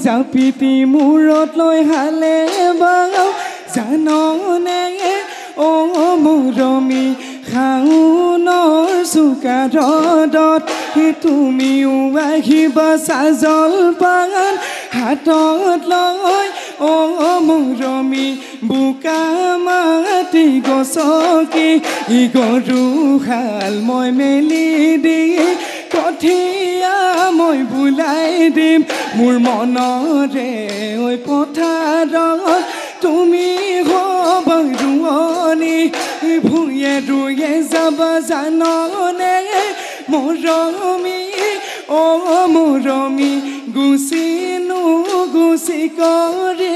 জাপিতি মূৰত লৈ হালে বাও জাননে অ মৰমী শাওনৰ চুকা ৰদত তুমিও আহিবা চাজল পান হাতত লৈ অ মৰমী বোকা মাটি গছকি গৰু হাল মই মেলি দি কঠীয়া মই বুলাই দিম মোৰ মনৰে ঐ পথাৰত তুমি হবা ৰোৱনী ভূঞে ৰুয়ে যাবা জাননে মৰমী অ মৰমী গুচিনো গুচি কৰি